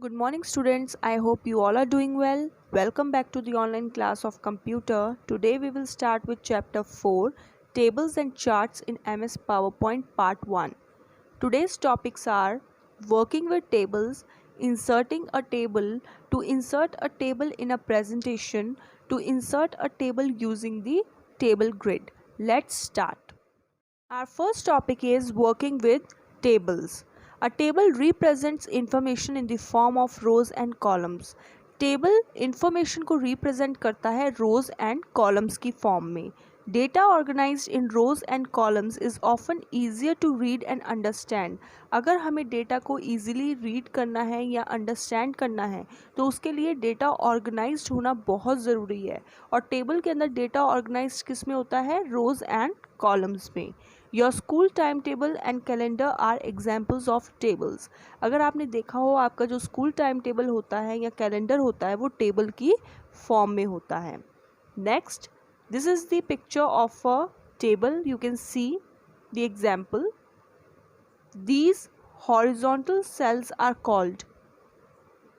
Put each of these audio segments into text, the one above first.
Good morning students. I hope you all are doing well. Welcome back to the online class of computer. Today we will start with chapter 4, Tables and Charts in MS PowerPoint part 1. Today's topics are working with tables, inserting a table, to insert a table in a presentation, to insert a table using the table grid. Let's start. Our first topic is working with tables. A table represents information in the form of rows and columns. Table information को represent करता है rows and columns की form में. Data organised in rows and columns is often easier to read and understand. अगर हमें data को easily read करना है या अंडरस्टैंड करना है तो उसके लिए डेटा ऑर्गेनाइज्ड होना बहुत ज़रूरी है. और टेबल के अंदर डेटा ऑर्गेनाइज्ड किस में होता है? रोज एंड कॉलम्स में. Your school time table and calendar are examples of tables. अगर आपने देखा हो आपका जो स्कूल टाइम टेबल होता है या कैलेंडर होता है वो टेबल की फॉर्म में होता है. Next, this is the picture of a table. You can see the example. These horizontal cells are called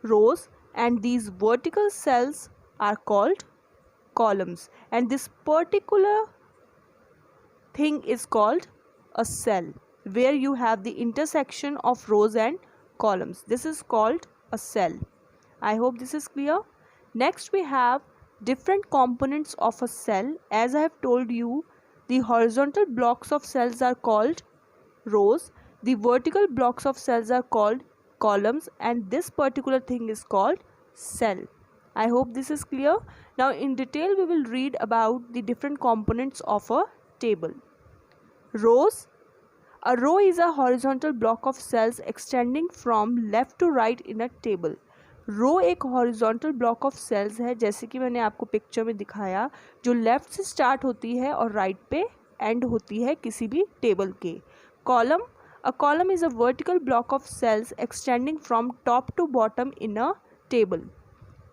rows and these vertical cells are called columns, and this particular thing is called a cell where you have the intersection of rows and columns. This is called a cell. I hope this is clear. Next we have different components of a cell. As I have told you, the horizontal blocks of cells are called rows, the vertical blocks of cells are called columns, and this particular thing is called cell. I hope this is clear. Now in detail we will read about the different components of a table. Rows. A row is a horizontal block of cells extending from left to right in a table. रो एक horizontal block of sales है, जैसे कि मैंने आपको picture में दिखाया, जो left से स्टार्ट होती है और राइट पे एंड होती है किसी भी टेबल के. Column. A column is a vertical block of cells extending from top to bottom in a table.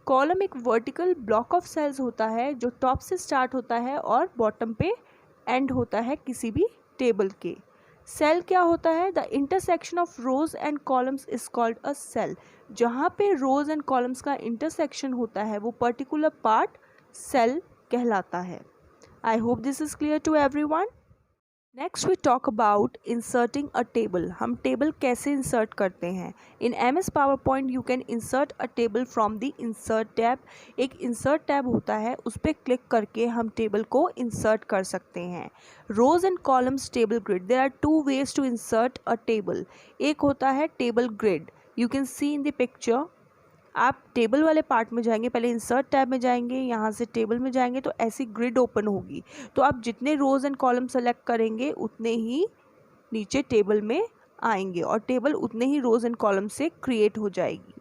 Column एक वर्टिकल ब्लॉक ऑफ सेल्स होता है जो टॉप से स्टार्ट होता है और बॉटम पे एंड होता है किसी भी टेबल के. सेल क्या होता है? The intersection of rows and columns is called a cell. जहाँ पे रोज एंड कॉलम्स का इंटरसेक्शन होता है वो पर्टिकुलर पार्ट सेल कहलाता है. I hope this is clear to everyone. Next we talk about inserting a table. हम table कैसे इंसर्ट करते हैं? In MS PowerPoint you can insert a table from the insert tab. एक insert tab होता है, उस पर क्लिक करके हम टेबल को इंसर्ट कर सकते हैं. Rows and columns table grid. There are two ways to insert a table. एक होता है table grid. You can see in the picture. आप टेबल वाले पार्ट में जाएंगे, पहले इंसर्ट टैब में जाएंगे, यहाँ से टेबल में जाएंगे तो ऐसी ग्रिड ओपन होगी. तो आप जितने रोज एंड कॉलम सेलेक्ट करेंगे उतने ही नीचे टेबल में आएंगे और टेबल उतने ही रोज एंड कॉलम से क्रिएट हो जाएगी.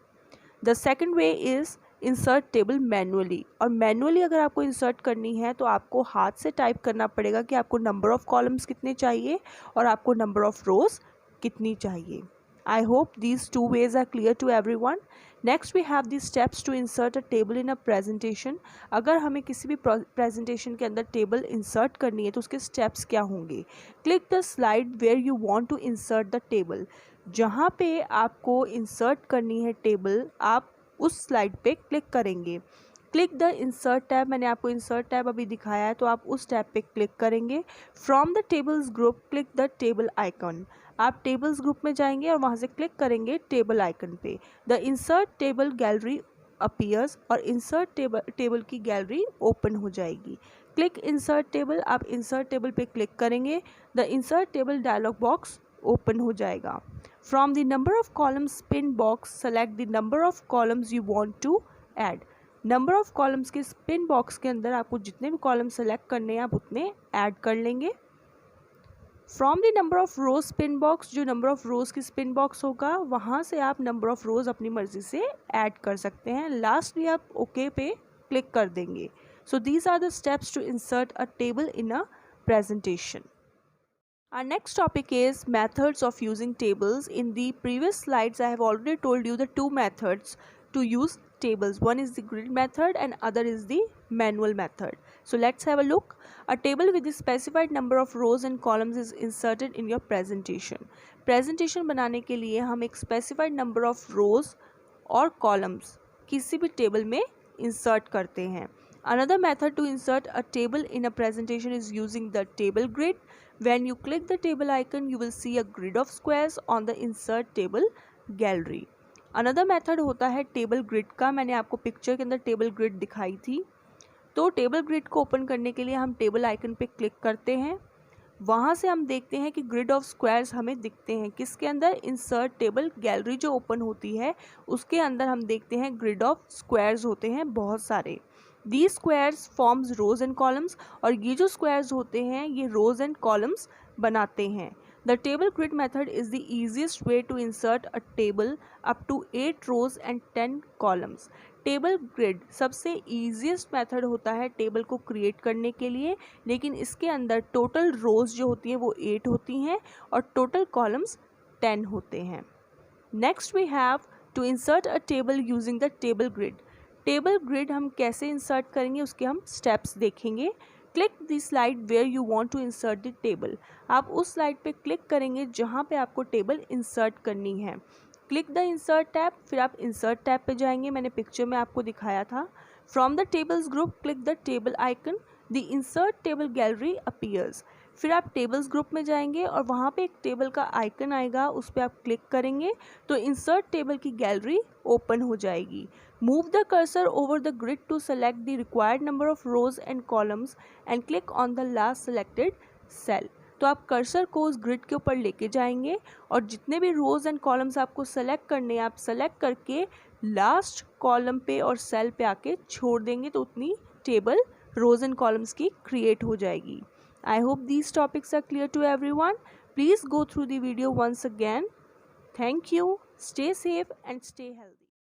The second way is insert table manually. और मैनुअली अगर आपको इंसर्ट करनी है तो आपको हाथ से टाइप करना पड़ेगा कि आपको नंबर ऑफ कॉलम्स कितने चाहिए और आपको नंबर ऑफ रोज कितनी चाहिए. I hope these two ways are clear to everyone. Next we have the steps to insert a table in a presentation. अगर हमें किसी भी presentation के अंदर table insert करनी है तो उसके steps क्या होंगे? Click the slide where you want to insert the table. जहाँ पे आपको insert करनी है table, आप उस slide पे click करेंगे. Click the insert tab. मैंने आपको इंसर्ट टैब अभी दिखाया है तो आप उस टैब पे क्लिक करेंगे. From the tables group click the table icon. आप टेबल्स ग्रुप में जाएंगे और वहाँ से क्लिक करेंगे टेबल आइकन पे. The insert table gallery appears. और इंसर्ट टेबल की गैलरी ओपन हो जाएगी. Click insert table. आप इंसर्ट टेबल पे क्लिक करेंगे. The insert table dialogue box open हो जाएगा. From the number of columns spin box select the number of columns you want to add. Number of columns के spin box के अंदर आपको जितने भी कॉलम सेलेक्ट करने हैं आप उतने ऐड कर लेंगे. From the number of rose spin box, जो नंबर ऑफ रोज की स्पिन बॉक्स होगा वहाँ से आप नंबर ऑफ रोज अपनी मर्जी से ऐड कर सकते हैं. लास्टली आप ओके पे क्लिक कर देंगे. So these are the steps to insert a table in a presentation. Our next topic is methods of using tables. In the previous slides I have already told you the two methods to use tables. One is the grid method and other is the manual method. So let's have a look. A table with the specified number of rows and columns is inserted in your presentation. Presentation बनाने के लिए हम एक specified number of rows और columns किसी भी table में insert करते हैं। Another method to insert a table in a presentation is using the table grid. When you click the table icon, you will see a grid of squares on the insert table gallery. Another method होता है table grid का। मैंने आपको picture के अंदर table grid दिखाई थी। तो टेबल ग्रिड को ओपन करने के लिए हम टेबल आइकन पे क्लिक करते हैं। वहाँ से हम देखते हैं कि ग्रिड ऑफ स्क्वायर्स हमें दिखते हैं। किसके अंदर? इंसर्ट टेबल गैलरी जो ओपन होती है उसके अंदर हम देखते हैं ग्रिड ऑफ स्क्वायर्स होते हैं बहुत सारे। These squares forms rows and columns और ये जो squares होते हैं ये rows and columns बनाते हैं। The table grid method is the easiest way to insert a table up to 8 rows and 10 columns. Table grid सबसे ईजीएस्ट मेथड होता है टेबल को क्रिएट करने के लिए, लेकिन इसके अंदर टोटल रोज जो होती हैं वो 8 होती हैं और टोटल कॉलम्स 10 होते हैं। Next we have to insert a table using the table grid. Table grid हम कैसे इंसर्ट करेंगे उसके हम स्टेप्स देखेंगे। Click the slide where you want to insert the table. आप उस स्लाइड पे क्लिक करेंगे जहाँ पे आपको टेबल इंसर्ट करनी है। क्लिक द इंसर्ट टैब, फिर आप इंसर्ट टैब पे जाएंगे। मैंने पिक्चर में आपको दिखाया था। From the tables group click the table icon, the insert table gallery appears. फिर आप टेबल्स ग्रुप में जाएंगे और वहाँ पे एक टेबल का आइकन आएगा, उस पर आप क्लिक करेंगे तो इंसर्ट टेबल की गैलरी ओपन हो जाएगी। Move the cursor over the grid to select the required number of rows and columns and click on the last selected cell. तो आप कर्सर को उस ग्रिड के ऊपर लेके जाएंगे और जितने भी रोज एंड कॉलम्स आपको सेलेक्ट करने हैं आप सेलेक्ट करके लास्ट कॉलम पे और सेल पे आके छोड़ देंगे तो उतनी टेबल रोज एंड कॉलम्स की क्रिएट हो जाएगी। I hope these topics are clear to everyone. Please go through the video once again. Thank you. Stay safe and stay healthy.